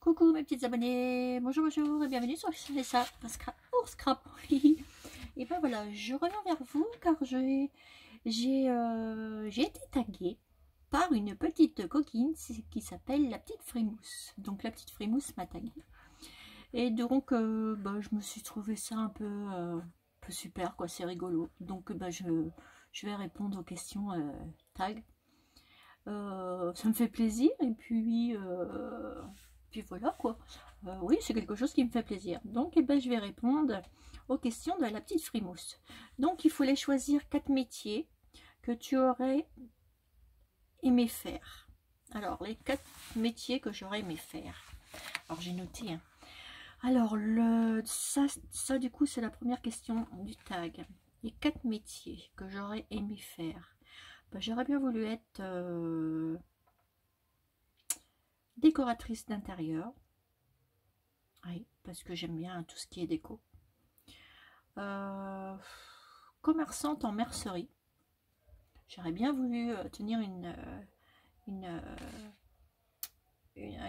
Coucou mes petites abonnées, bonjour bonjour et bienvenue sur ça pour Scrap. Et ben voilà, je reviens vers vous car j'ai été taguée par une petite coquine qui s'appelle la petite Frimousse. Donc la petite Frimousse m'a taguée. Et donc je me suis trouvé ça un peu super quoi, c'est rigolo. Donc je vais répondre aux questions tag. Ça me fait plaisir et puis voilà quoi. Oui, c'est quelque chose qui me fait plaisir. Donc je vais répondre aux questions de la petite Frimousse. Donc il fallait choisir 4 métiers que tu aurais aimé faire. Alors les 4 métiers que j'aurais aimé faire. Alors j'ai noté. Hein. Alors ça du coup c'est la première question du tag. Les 4 métiers que j'aurais aimé faire. J'aurais bien voulu être décoratrice d'intérieur. Oui, parce que j'aime bien tout ce qui est déco. Commerçante en mercerie. J'aurais bien voulu tenir un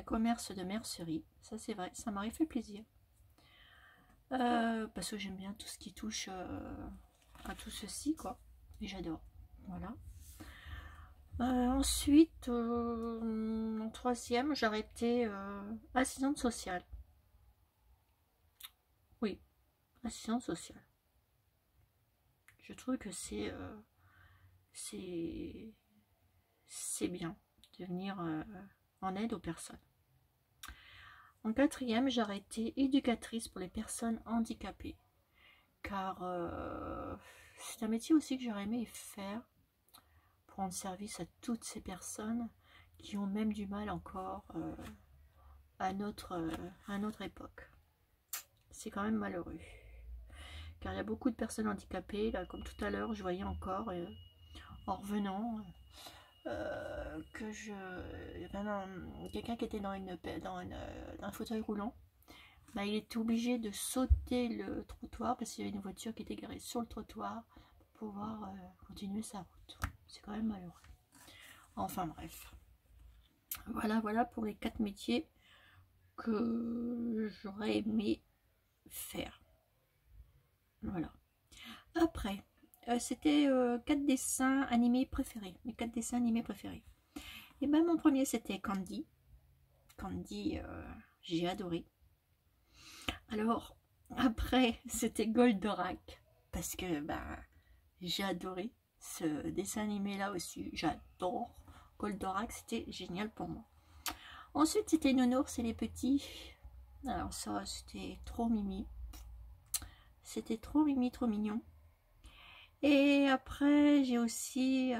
commerce de mercerie. Ça c'est vrai, ça m'aurait fait plaisir. Parce que j'aime bien tout ce qui touche à tout ceci, quoi. Et j'adore. Voilà. Ensuite, en troisième, j'aurais été assistante sociale. Oui, assistante sociale. Je trouve que c'est bien de venir en aide aux personnes. En quatrième, j'aurais été éducatrice pour les personnes handicapées. Car c'est un métier aussi que j'aurais aimé faire. Pour rendre service à toutes ces personnes qui ont même du mal encore à notre époque. C'est quand même malheureux. Car il y a beaucoup de personnes handicapées, là, comme tout à l'heure, je voyais encore, en revenant, quelqu'un qui était dans un fauteuil roulant, il était obligé de sauter le trottoir parce qu'il y avait une voiture qui était garée sur le trottoir pour pouvoir continuer sa route. C'est quand même malheureux. Enfin bref. Voilà pour les 4 métiers que j'aurais aimé faire. Voilà. Après, c'était 4 dessins animés préférés. Mes 4 dessins animés préférés. Et mon premier c'était Candy. Candy, j'ai adoré. Alors, après, c'était Goldorak. Parce que j'ai adoré ce dessin animé là aussi. J'adore. Goldorak, c'était génial pour moi. Ensuite, c'était Nounours et les petits. Alors ça, c'était trop mimi. C'était trop mimi, trop mignon. Et après, j'ai aussi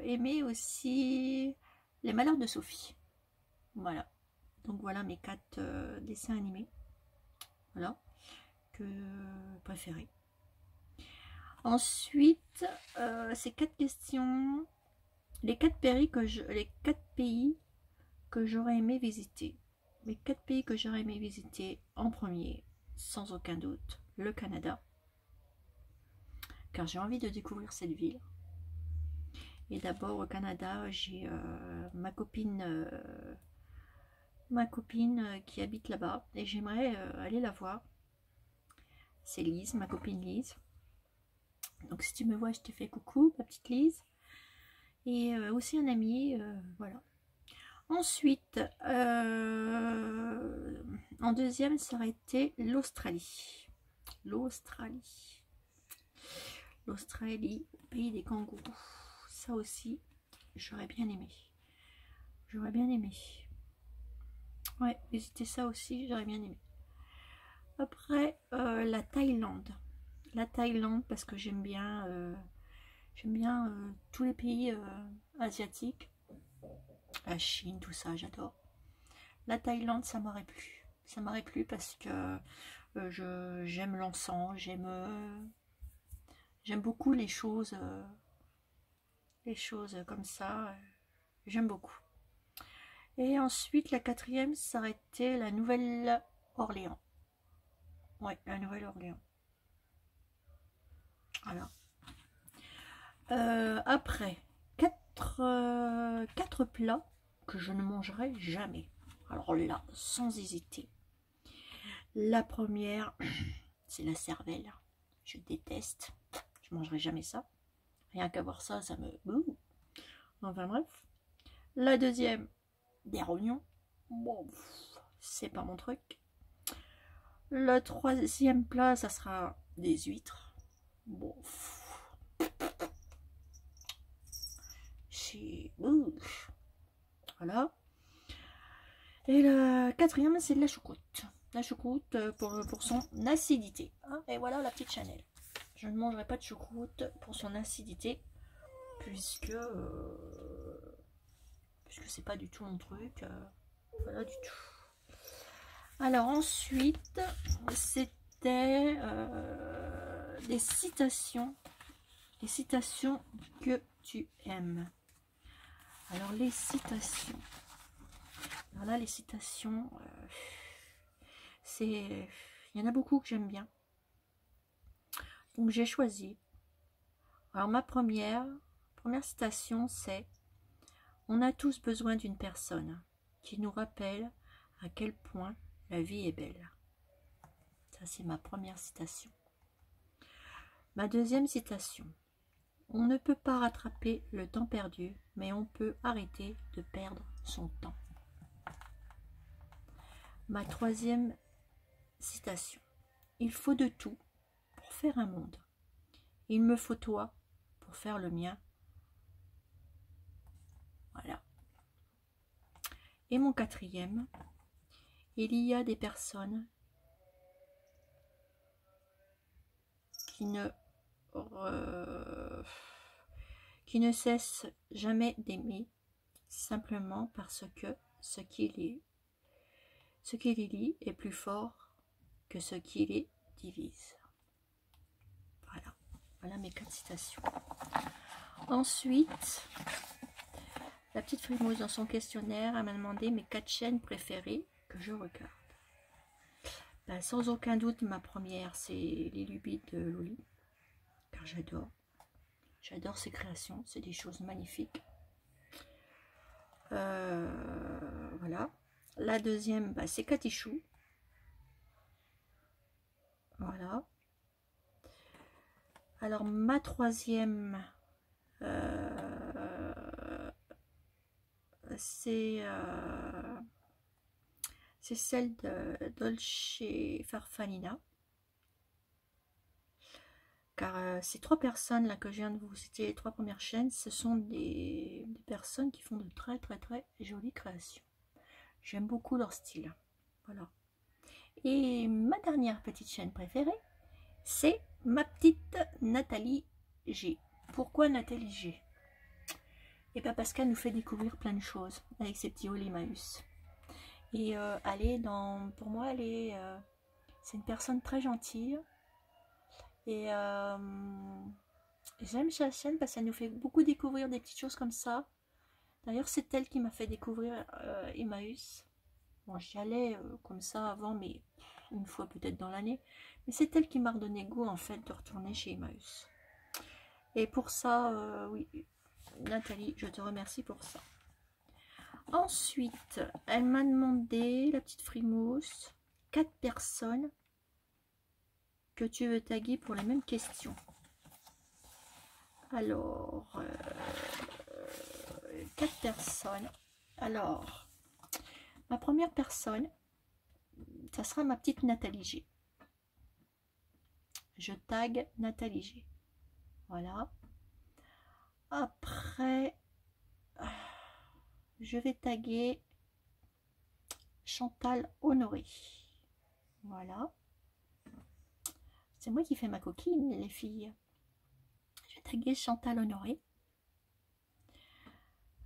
aimé aussi Les Malheurs de Sophie. Voilà. Donc voilà mes 4 dessins animés. Voilà. Que préférés. Ensuite, ces 4 questions. Les 4 pays que j'aurais aimé visiter. Les 4 pays que j'aurais aimé visiter en premier, sans aucun doute, le Canada. Car j'ai envie de découvrir cette ville. Et d'abord au Canada, j'ai ma copine qui habite là-bas. Et j'aimerais aller la voir. C'est Lise, ma copine Lise. Donc si tu me vois, je te fais coucou, ma petite Lise. Et aussi un ami, voilà. Ensuite, en deuxième, ça aurait été l'Australie. L'Australie, pays des kangourous. Ça aussi, j'aurais bien aimé. J'aurais bien aimé. Ouais, visiter ça aussi, j'aurais bien aimé. Après, la Thaïlande. La Thaïlande, parce que j'aime bien tous les pays asiatiques. La Chine, tout ça, j'adore. La Thaïlande, ça m'aurait plu. Ça m'aurait plu parce que j'aime l'encens, j'aime beaucoup les choses comme ça. J'aime beaucoup. Et ensuite, la quatrième, ça aurait été la Nouvelle-Orléans. Ouais, la Nouvelle-Orléans. Voilà. Après, 4 plats que je ne mangerai jamais. Alors là, sans hésiter. La première, c'est la cervelle. Je déteste. Je mangerai jamais ça. Rien qu'à voir ça, ça me... Ouh. Enfin bref. La deuxième, des rognons. Bon, c'est pas mon truc. Le troisième plat, ça sera des huîtres. Bon. Voilà. Et le quatrième, c'est de la choucroute. La choucroute pour son acidité. Hein. Et voilà la petite Chanel. Je ne mangerai pas de choucroute pour son acidité. Puisque c'est pas du tout mon truc. Voilà du tout. Alors ensuite, c'était des citations. Les citations que tu aimes. Alors les citations. Alors là, les citations, il y en a beaucoup que j'aime bien. Donc j'ai choisi. Alors ma première citation, c'est: on a tous besoin d'une personne qui nous rappelle à quel point la vie est belle. Ça, c'est ma première citation. Ma deuxième citation: on ne peut pas rattraper le temps perdu, mais on peut arrêter de perdre son temps. Ma troisième citation: il faut de tout pour faire un monde. Il me faut toi pour faire le mien. Voilà. Et mon quatrième: il y a des personnes qui ne cessent jamais d'aimer, simplement parce que ce qui les lie est plus fort que ce qui les divise. Voilà. Voilà mes 4 citations. Ensuite, la petite Frimousse, dans son questionnaire, elle m'a demandé mes 4 chaînes préférées que je regarde. Ben, sans aucun doute, ma première, c'est les lubies de Loli, car j'adore ses créations, c'est des choses magnifiques. Voilà. La deuxième, ben, c'est Katichou. Voilà. Alors ma troisième, c'est celle de Dolce Farfalina, car ces 3 personnes là que je viens de vous citer, les 3 premières chaînes, ce sont des personnes qui font de très jolies créations. J'aime beaucoup leur style. Voilà. Et ma dernière petite chaîne préférée, c'est ma petite Nathalie G. Pourquoi Nathalie G? Et bien parce qu'elle nous fait découvrir plein de choses avec ses petits Olimaüs. Et pour moi, c'est une personne très gentille. Et j'aime sa chaîne parce qu'elle nous fait beaucoup découvrir des petites choses comme ça. D'ailleurs, c'est elle qui m'a fait découvrir Emmaüs. Bon, j'y allais comme ça avant, mais une fois peut-être dans l'année. Mais c'est elle qui m'a redonné goût en fait de retourner chez Emmaüs. Et pour ça, oui, Nathalie, je te remercie pour ça. Ensuite, elle m'a demandé, la petite Frimousse, 4 personnes que tu veux taguer pour les mêmes questions. Alors, 4 personnes. Alors, ma première personne, ça sera ma petite Nathalie G. Je tag Nathalie G. Voilà. Après, je vais taguer Chantal Honoré. Voilà. C'est moi qui fais ma coquine, les filles. Je vais taguer Chantal Honoré.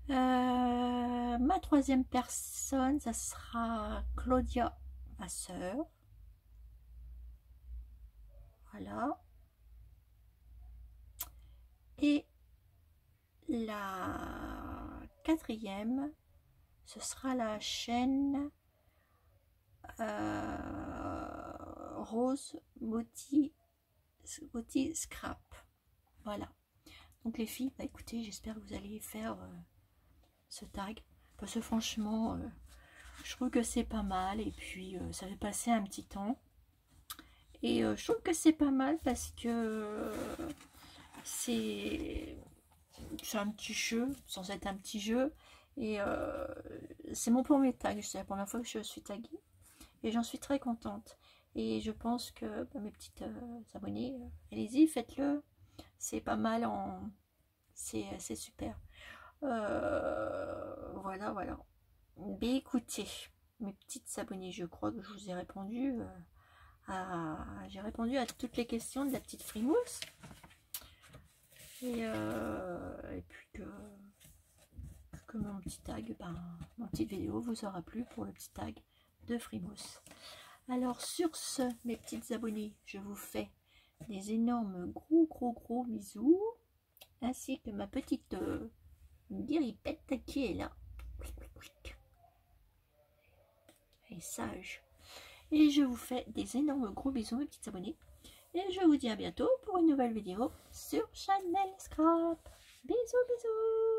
Ma troisième personne, ça sera Claudia, ma sœur. Voilà. Et la quatrième, ce sera la chaîne Rose Beauty Scrap. Voilà. Donc les filles, bah écoutez, j'espère que vous allez faire ce tag. Parce que franchement, Je trouve que c'est pas mal et puis ça fait passer un petit temps. Et je trouve que c'est pas mal parce que c'est un petit jeu, sans être un petit jeu. Et c'est mon premier tag, c'est la première fois que je suis taguée. Et j'en suis très contente. Et je pense que mes petites abonnées, allez-y, faites-le. C'est pas mal, c'est super. Voilà, voilà. Mais écoutez, mes petites abonnées, je crois que je vous ai répondu j'ai répondu à toutes les questions de la petite Frimousse. Et puis que mon petit tag, mon petite vidéo vous aura plu pour le petit tag de Frimousse. Alors sur ce, mes petites abonnées, je vous fais des énormes gros bisous, ainsi que ma petite guiripette qui est là. Elle est sage. Et je vous fais des énormes gros bisous, mes petites abonnées. Et je vous dis à bientôt pour une nouvelle vidéo sur Chanel Scrap. Bisous, bisous.